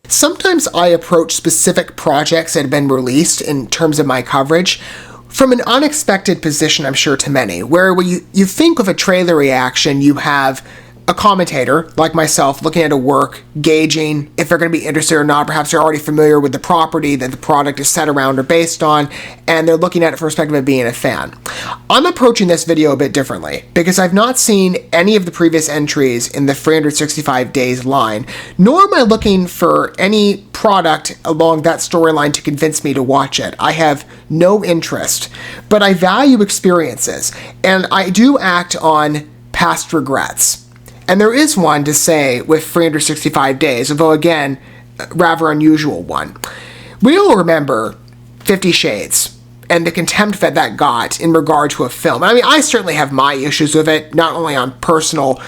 Sometimes I approach specific projects that have been released in terms of my coverage from an unexpected position, I'm sure, to many, where when you think of a trailer reaction, you have a commentator, like myself, looking at a work, gauging if they're going to be interested or not. Perhaps they're already familiar with the property that the product is set around or based on, and they're looking at it from the perspective of being a fan. I'm approaching this video a bit differently, because I've not seen any of the previous entries in the 365 days line, nor am I looking for any product along that storyline to convince me to watch it. I have no interest, but I value experiences, and I do act on past regrets. And there is one to say with 365 days, although again, a rather unusual one. We all remember 50 Shades and the contempt that got in regard to a film. I mean, I certainly have my issues with it, not only on personal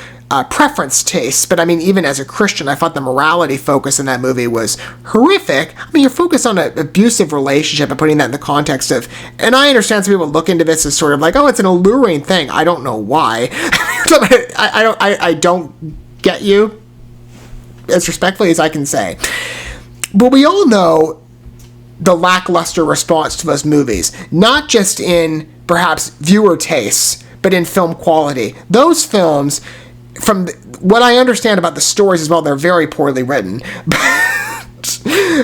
preference tastes, but I mean, even as a Christian, I thought the morality focus in that movie was horrific. I mean, you're focused on an abusive relationship and putting that in the context of, and I understand some people look into this as sort of like, oh, it's an alluring thing. I don't know why. I don't get you, as respectfully as I can say. But we all know the lackluster response to those movies, not just in perhaps viewer tastes, but in film quality. Those films, from what I understand about the stories as well, they're very poorly written.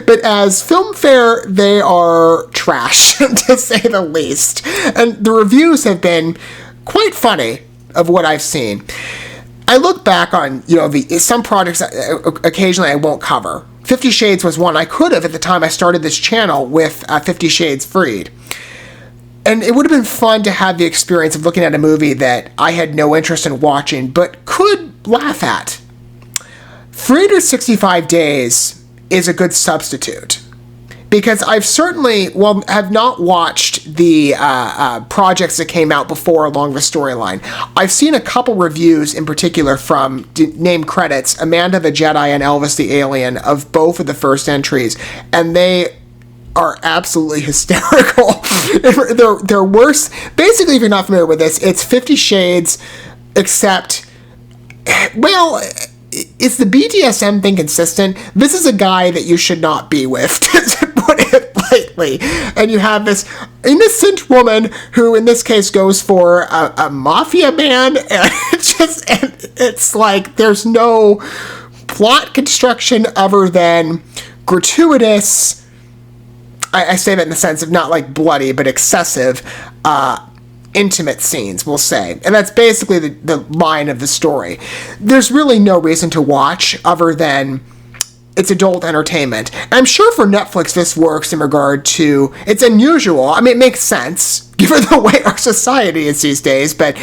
But as film fare, they are trash, to say the least. And the reviews have been quite funny of what I've seen. I look back on, some projects occasionally I won't cover. 50 Shades was one I could have at the time I started this channel with 50 Shades Freed. And it would have been fun to have the experience of looking at a movie that I had no interest in watching, but could laugh at. 365 Days is a good substitute. Because I've certainly, have not watched the projects that came out before along the storyline. I've seen a couple reviews in particular from, name credits, Amanda the Jedi and Elvis the Alien, of both of the first entries, and they are absolutely hysterical. They're worse. Basically, if you're not familiar with this, it's 50 Shades, except, well, is the BDSM thing consistent? This is a guy that you should not be with, to put it lightly. And you have this innocent woman who, in this case, goes for a mafia man, and it's like there's no plot construction other than gratuitous. I say that in the sense of not like bloody, but excessive, intimate scenes, we'll say. And that's basically the line of the story. There's really no reason to watch other than it's adult entertainment. And I'm sure for Netflix this works in regard to, it's unusual. I mean, it makes sense given the way our society is these days, but,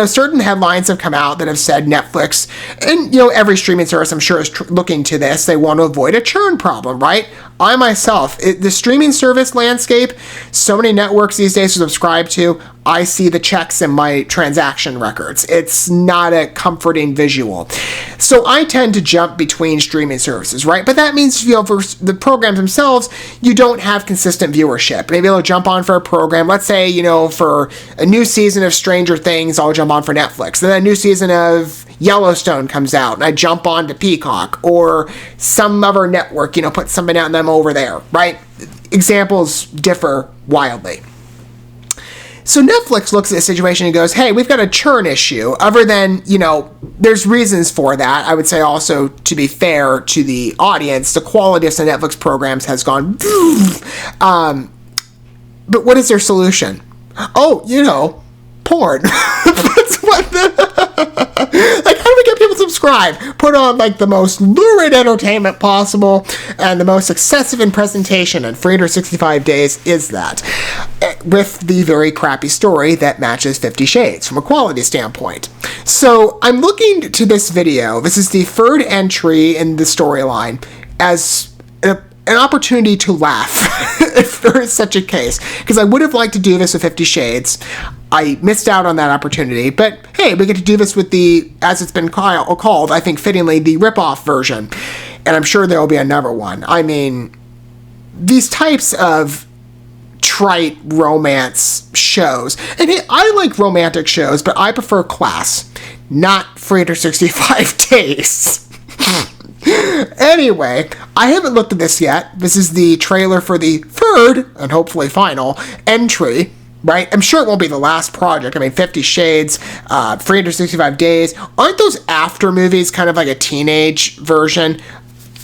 certain headlines have come out that have said Netflix, and, every streaming service, I'm sure, is looking to this. They want to avoid a churn problem, right? I myself, the streaming service landscape, so many networks these days to subscribe to, I see the checks in my transaction records. It's not a comforting visual. So I tend to jump between streaming services, right? But that means, for the programs themselves, you don't have consistent viewership. Maybe I'll jump on for a program, let's say, for a new season of Stranger Things, I'll jump on for Netflix. Then a new season of Yellowstone comes out, and I jump on to Peacock, or some other network, put something out and them over there, right? Examples differ wildly. So Netflix looks at the situation and goes, hey, we've got a churn issue. Other than, there's reasons for that. I would say also, to be fair to the audience, the quality of some Netflix programs has gone, but what is their solution? Oh, porn. That's what like, how do we get people to subscribe? Put on, the most lurid entertainment possible, and the most excessive in presentation, and 365 Days is that. With the very crappy story that matches 50 Shades from a quality standpoint. So, I'm looking to this video, this is the third entry in the storyline, as an opportunity to laugh, if there is such a case. Because I would have liked to do this with 50 Shades. I missed out on that opportunity. But hey, we get to do this with the, as it's been called, I think fittingly, the rip-off version. And I'm sure there will be another one. I mean, these types of trite romance shows, and I like romantic shows, but I prefer class, not 365 Days. Anyway, I haven't looked at this yet. This is the trailer for the third, and hopefully final, entry, right? I'm sure it won't be the last project. I mean, 50 Shades, 365 Days. Aren't those after movies kind of like a teenage version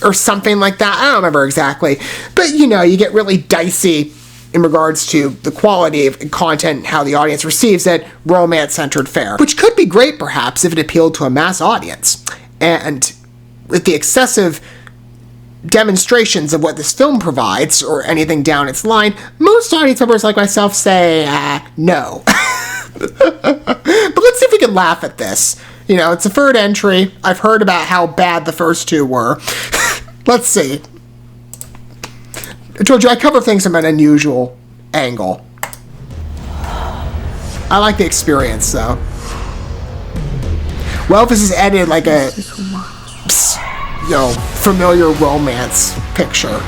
or something like that? I don't remember exactly. But, you know, you get really dicey in regards to the quality of content and how the audience receives it, romance-centered fare, which could be great, perhaps, if it appealed to a mass audience. And with the excessive demonstrations of what this film provides, or anything down its line, most audience members like myself say, no. But let's see if we can laugh at this. You know, it's a third entry. I've heard about how bad the first two were. Let's see. I told you I cover things from an unusual angle. I like the experience, though. Well, this is edited like a, you know, familiar romance picture.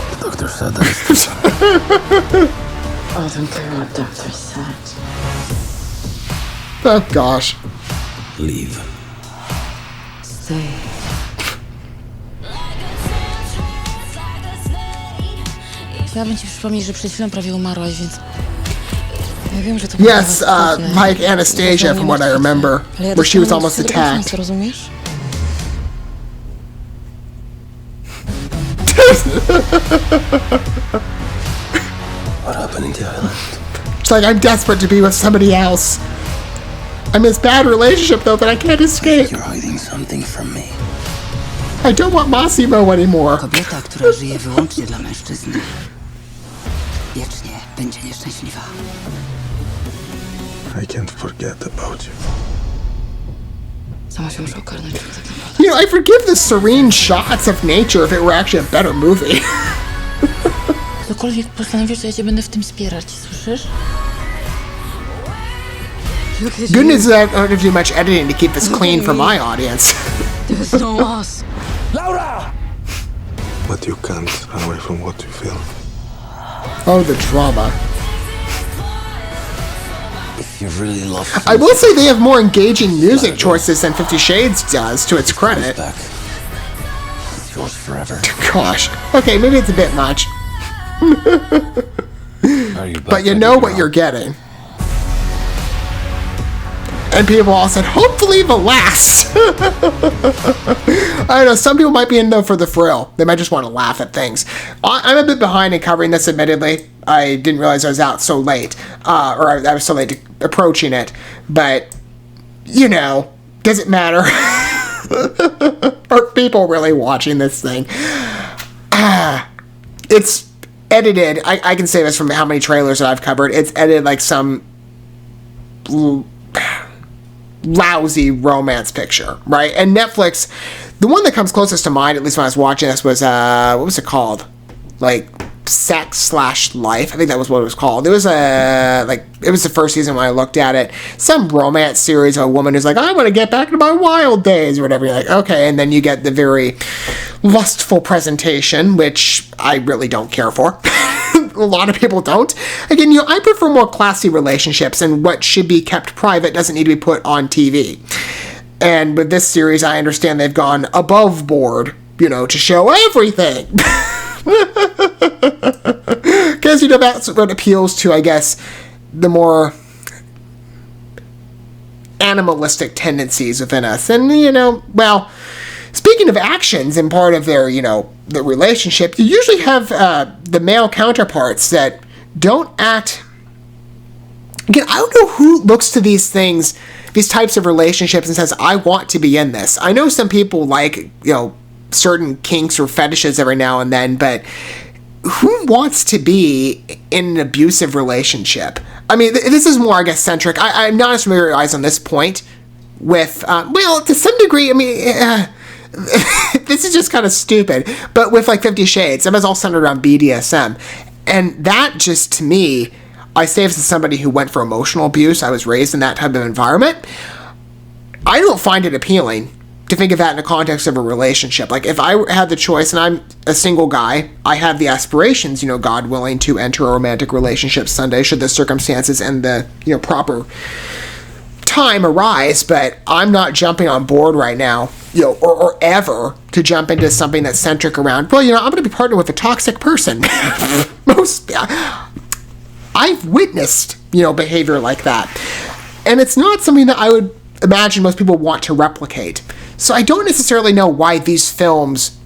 The doctor said that. I don't care what doctor said. Oh, gosh. Leave. Stay. Chciałabym ci przypomnieć, że przed chwilą prawie umarłaś, więc... Ja wiem, że to Yes, like Anastasia, from what I remember, where she was almost attacked. Rozumiesz? What happened in the island? It's like, I'm desperate to be with somebody else. I'm in this bad relationship, though, that I can't escape. You're hiding something from me. I don't want Massimo anymore. Kobieta, która żyje wyłącznie dla mężczyzny, wiecznie będzie nieszczęśliwa. I can't forget about you. Sama się muszę ogarnąć, czego tak naprawdę. You know, I forgive the serene shots of nature if it were actually a better movie. Cokolwiek postanowisz, to ja cię będę w tym wspierać, słyszysz? Good news is I don't have to do much editing to keep this clean for my audience. There's no us. Laura! But you can't run away from what you feel. Oh, the drama. If you really love I will say they have more engaging music choices than 50 Shades does, to its credit. back. It's yours forever. Gosh. Okay, maybe it's a bit much. Are you But you know what you're getting. And people all said, hopefully the last. I don't know, some people might be in there for the thrill. They might just want to laugh at things. I'm a bit behind in covering this, admittedly. I didn't realize I was out so late. Or I was so late to approaching it. But, you know, does it matter? Are people really watching this thing? It's edited. I can say this from how many trailers that I've covered. It's edited like some lousy romance picture, right? And Netflix, the one that comes closest to mind, at least when I was watching this, was what was it called? Like Sex/Life. I think that was what it was called. It was it was the first season when I looked at it. Some romance series of a woman who's like, I want to get back to my wild days or whatever. You're like, okay, and then you get the very lustful presentation, which I really don't care for. A lot of people don't. Again, I prefer more classy relationships, and what should be kept private doesn't need to be put on TV. And with this series, I understand they've gone above board, to show everything. Because, that's what appeals to, I guess, the more animalistic tendencies within us. And, well, speaking of actions and part of their, the relationship, you usually have the male counterparts that don't act... Again, I don't know who looks to these things, these types of relationships, and says, I want to be in this. I know some people like, certain kinks or fetishes every now and then, but who wants to be in an abusive relationship? I mean, this is more, I guess, centric. I'm not as familiarized on this point with, well, to some degree, I mean... this is just kind of stupid, but with 50 Shades, it was all centered around BDSM, and that just, to me, I say this as somebody who went for emotional abuse. I was raised in that type of environment. I don't find it appealing to think of that in the context of a relationship. Like, if I had the choice, and I'm a single guy, I have the aspirations, God willing, to enter a romantic relationship someday, should the circumstances and the, proper time arise, but I'm not jumping on board right now, or ever to jump into something that's centric around, well, I'm going to be partnered with a toxic person. I've witnessed, behavior like that. And it's not something that I would imagine most people want to replicate. So I don't necessarily know why these films...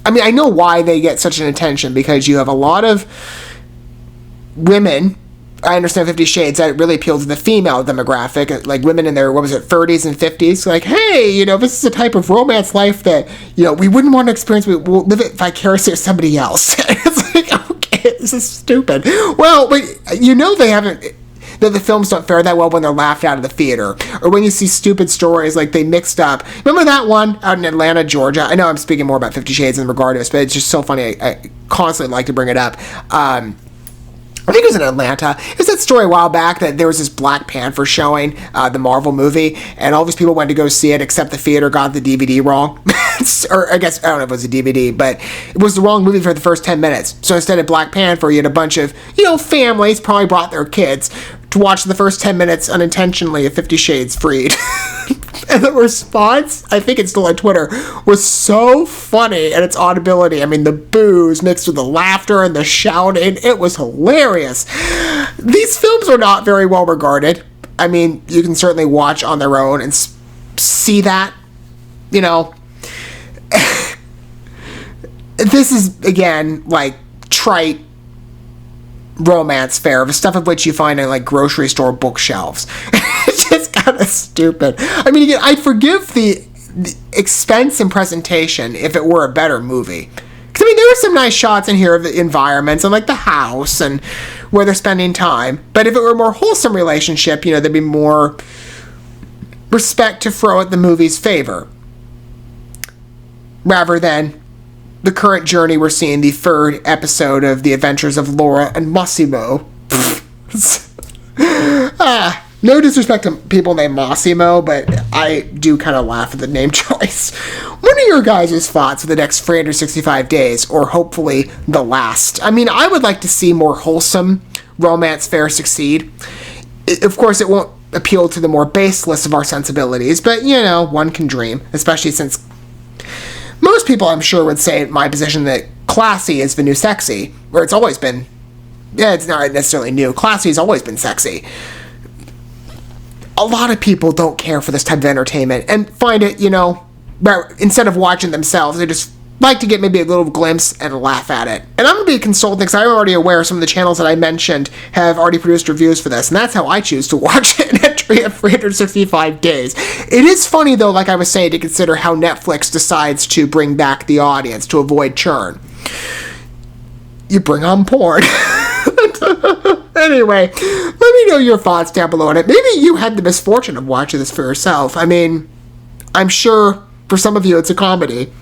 I know why they get such an attention, because you have a lot of women... I understand 50 Shades, that really appealed to the female demographic, like women in their, 30s and 50s, like, hey, this is a type of romance life that, we wouldn't want to experience, we'll live it vicariously with somebody else. It's like, okay, this is stupid. Well, but they haven't... that the films don't fare that well when they're laughed out of the theater, or when you see stupid stories like they mixed up. Remember that one out in Atlanta, Georgia? I know I'm speaking more about 50 Shades in regard to this, but it's just so funny. I constantly like to bring it up. I think it was in Atlanta. It was that story a while back that there was this Black Panther showing, the Marvel movie, and all these people went to go see it, except the theater got the DVD wrong. Or I guess, I don't know if it was a DVD, but it was the wrong movie for the first 10 minutes. So instead of Black Panther, you had a bunch of, families probably brought their kids to watch the first 10 minutes unintentionally of 50 Shades Freed. And the response, I think it's still on Twitter, was so funny, and its audibility. The boos mixed with the laughter and the shouting. It was hilarious. These films are not very well regarded. You can certainly watch on their own and see that, This is, again, like, trite romance fare, the stuff of which you find in, like, grocery store bookshelves. It's just kind of stupid. Again, I'd forgive the expense and presentation if it were a better movie. Because, there were some nice shots in here of the environments and, like, the house and where they're spending time. But if it were a more wholesome relationship, there'd be more respect to throw at the movie's favor. Rather than the current journey we're seeing, the third episode of The Adventures of Laura and Massimo. No disrespect to people named Massimo, but I do kind of laugh at the name choice. What are your guys' thoughts for the next 365 days, or hopefully the last? I would like to see more wholesome romance fare succeed. Of course, it won't appeal to the more baseless of our sensibilities, but, one can dream, especially since most people, I'm sure, would say in my position that classy is the new sexy, where it's always been. Yeah, it's not necessarily new. Classy has always been sexy. A lot of people don't care for this type of entertainment and find it, instead of watching themselves, they just like to get maybe a little glimpse and laugh at it. And I'm going to be consulting because I'm already aware some of the channels that I mentioned have already produced reviews for this, and that's how I choose to watch it in entry of 365 days. It is funny, though, like I was saying, to consider how Netflix decides to bring back the audience to avoid churn. You bring on porn. Anyway, let me know your thoughts down below on it. Maybe you had the misfortune of watching this for yourself. I'm sure for some of you it's a comedy.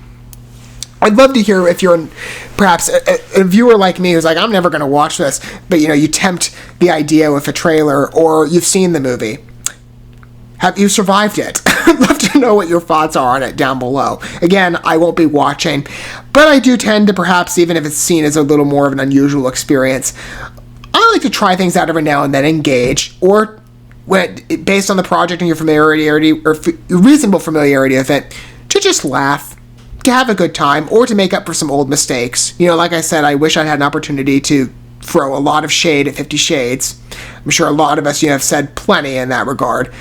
I'd love to hear if you're perhaps a viewer like me who's like, I'm never going to watch this, but you tempt the idea with a trailer, or you've seen the movie. Have you survived it? I'd love to know what your thoughts are on it down below. Again, I won't be watching, but I do tend to, perhaps even if it's seen as a little more of an unusual experience, I like to try things out every now and then, engage, or based on the project and your familiarity or reasonable familiarity with it, to just laugh, to have a good time, or to make up for some old mistakes. Like I said, I wish I'd had an opportunity to throw a lot of shade at 50 Shades. I'm sure a lot of us have said plenty in that regard.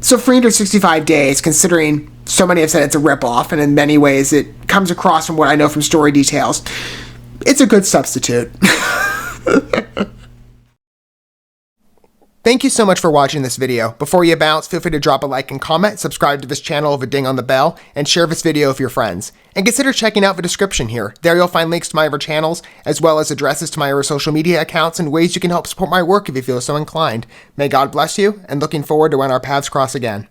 So 365 days, considering so many have said it's a ripoff, and in many ways it comes across from what I know from story details, it's a good substitute. Thank you so much for watching this video. Before you bounce, feel free to drop a like and comment, subscribe to this channel with a ding on the bell, and share this video with your friends. And consider checking out the description here. There you'll find links to my other channels, as well as addresses to my other social media accounts and ways you can help support my work if you feel so inclined. May God bless you, and looking forward to when our paths cross again.